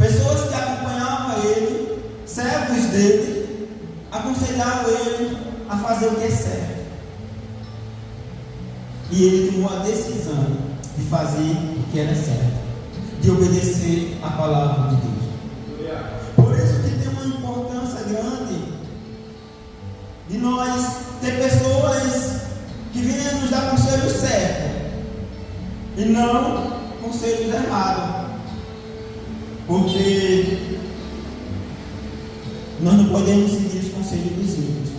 pessoas que acompanhavam ele, servos dele, aconselhavam ele a fazer o que é certo. E ele tomou a decisão de fazer o que era certo, de obedecer a palavra de Deus. Por isso que tem uma importância grande de nós ter pessoas que venham nos dar conselhos certos e não conselhos errados, porque nós não podemos seguir os conselhos dos ímpios.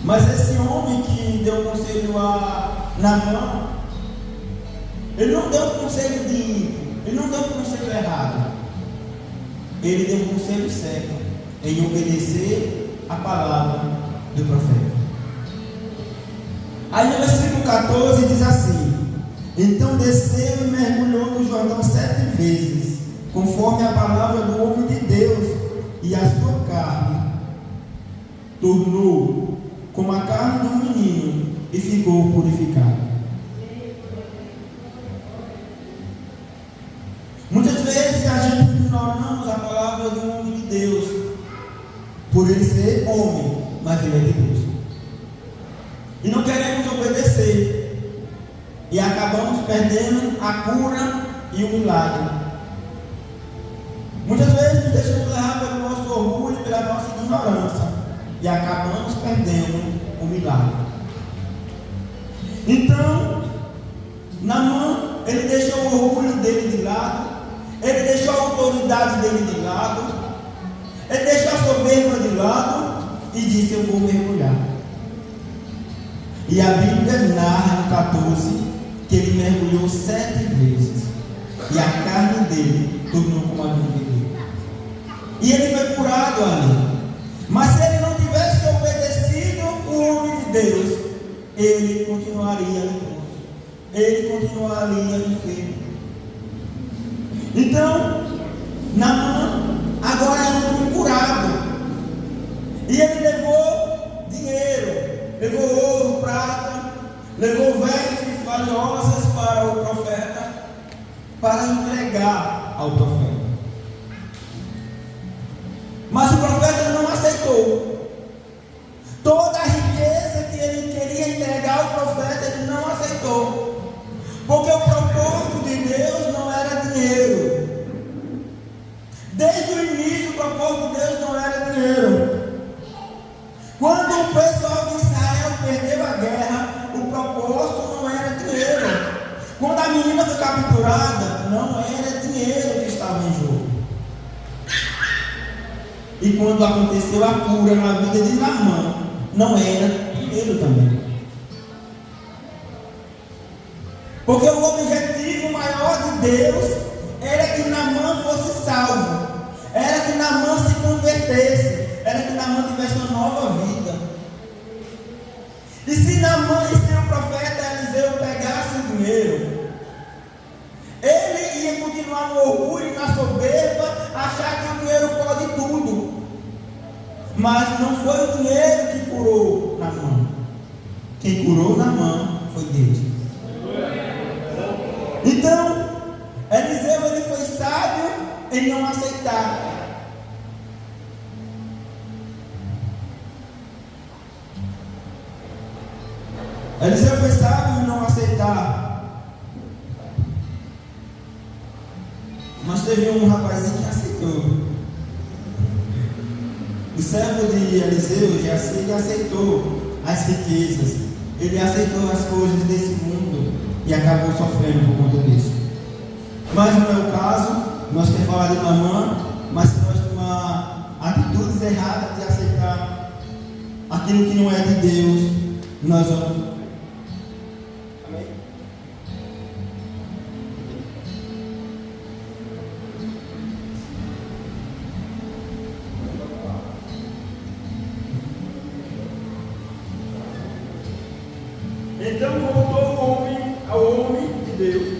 Mas esse homem que deu conselho a Naamã, ele não deu conselho de ímpio, ele não deu conselho errado, ele deu o conselho certo em obedecer a palavra do profeta. Aí no versículo 14 diz assim: então desceu e mergulhou no Jordão 7 vezes, conforme a palavra do homem de Deus, e a sua carne tornou como a carne de um menino, e ficou purificado. Muitas vezes a gente ignoramos a palavra do homem de Deus, por ele ser homem, mas ele é de Deus, e não queremos obedecer, e acabamos perdendo a cura e o milagre. Muitas vezes nos deixamos levar pelo nosso orgulho e pela nossa ignorância, e acabamos perdendo o milagre. Então, Naamã, ele deixou o orgulho dele de lado, ele deixou a autoridade dele de lado, ele deixou a soberba de lado e disse: eu vou mergulhar. E a Bíblia narra no 14 que ele mergulhou 7 vezes, e a carne dele tornou como a de um bebê, e ele foi curado ali. Mas se ele não tivesse obedecido o homem de Deus, ele continuaria leproso, ele continuaria enfermo. Então, Naamã agora é um homem curado, e ele levou dinheiro, levou ouro, prata, levou vestes valiosas para o profeta, para entregar ao profeta. Mas o profeta não aceitou. Toda a riqueza que ele queria entregar ao profeta, ele não aceitou, porque o propósito de Deus não era dinheiro. Desde o início, o propósito de Deus não era dinheiro. Quando o pessoal de Israel perdeu a guerra, o propósito não era dinheiro. Quando a menina foi capturada, não era dinheiro que estava em jogo. E quando aconteceu a cura na vida de Naamã, não era dinheiro também. Porque o objetivo maior de Deus era que Naamã fosse salvo, era que Naamã se convertesse, era que Naamã tivesse uma nova vida. E se Naamã e se o profeta Eliseu pegasse o dinheiro, ele ia continuar no orgulho e na soberba, achar que o dinheiro pode tudo. Mas não foi o dinheiro que curou Naamã. Quem curou Naamã foi Deus. Então, Eliseu, ele foi sábio em não aceitar. Eliseu foi sábio em não aceitar. Mas teve um rapazinho que aceitou. O servo de Eliseu, Geazi, ele aceitou as riquezas, ele aceitou as coisas desse mundo e acabou sofrendo por conta disso. Mas não é o caso. Nós queremos falar de Naamã, mas se nós tomar atitudes erradas de aceitar aquilo que não é de Deus, nós vamos. Amém? Então voltou o homem ao homem de Deus,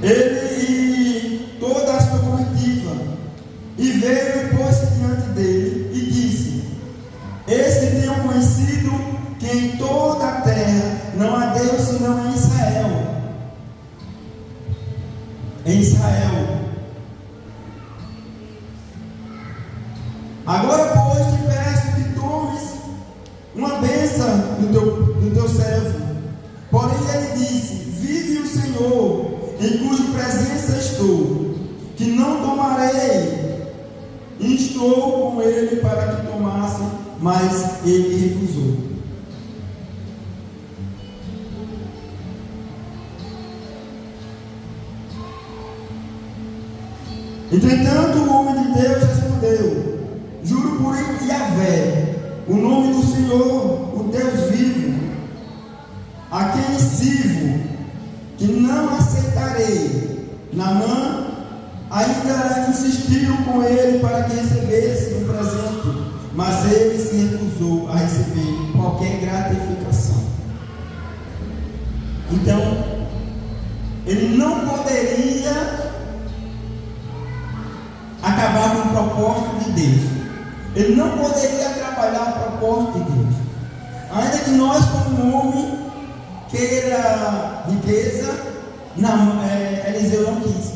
ele e toda a sua comitiva, e veio e pôs-se diante dele e disse: eis que tenho conhecido que em toda a terra não há Deus senão em Israel. Em Israel. Agora, pois, te peço que tomes uma bênção do teu servo. Porém, ele disse: vive o Senhor, em cuja presença estou, que não tomarei. E estou com ele para que tomasse, mas ele recusou. Entretanto, o homem de Deus respondeu: juro por Yahvé, o nome do Senhor, o Deus vivo, a quem sirvo, que não aceitarei. Naamã ainda insistiu com ele para que recebesse um presente, mas ele se recusou a receber qualquer gratificação. Então, ele não poderia acabar com o propósito de Deus. Ele não poderia atrapalhar o propósito de Deus. Ainda que nós, como homem, queira riqueza, Eliseu não quis.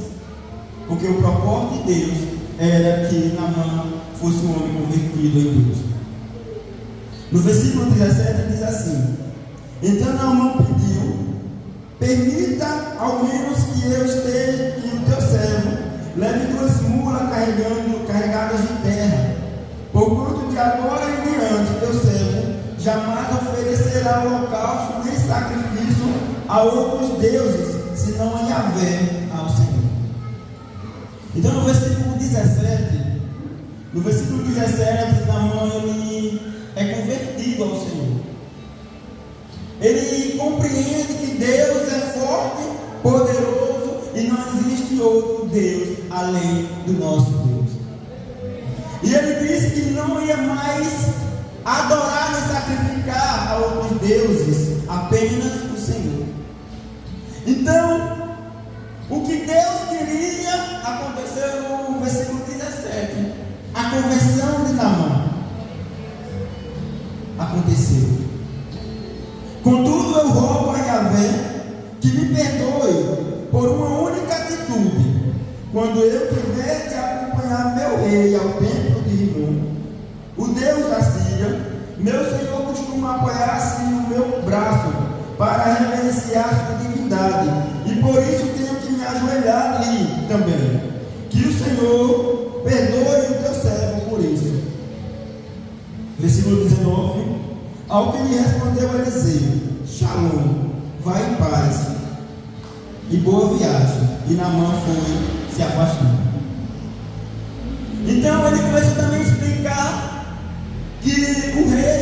Porque o propósito de Deus era que Naamã fosse um homem convertido em Deus. No versículo 17 diz assim: então Naamã pediu: permita ao menos que eu esteja, que o teu servo leve 2 mulas carregadas de terra, porquanto de agora em diante teu servo jamais oferecerá holocausto nem sacrifício a outros deuses, senão a Yahvé, ao Senhor. Então no versículo 17, Naamã ele é convertido ao Senhor. Ele compreende que Deus é forte, poderoso, e não existe outro Deus além do nosso Deus. E ele disse que não ia mais adorar nem sacrificar a outros deuses, apenas o Senhor. Então, o que Deus queria aconteceu no versículo 17. A conversão de Naamã aconteceu. Contudo, eu rogo a Yahvé que me perdoe por uma única atitude, quando eu tiver de acompanhar meu rei ao templo de Rimmon, o Deus da Síria. Meu Senhor costuma apoiar-se no meu braço para reverenciar sua divindade, e por isso tenho que me ajoelhar ali também. Que o Senhor perdoe o teu servo por isso. Versículo 19: ao que lhe respondeu Eliseu: Shalom, vai em paz e boa viagem. E Naamã foi se afastando. Então ele começou também a explicar que o rei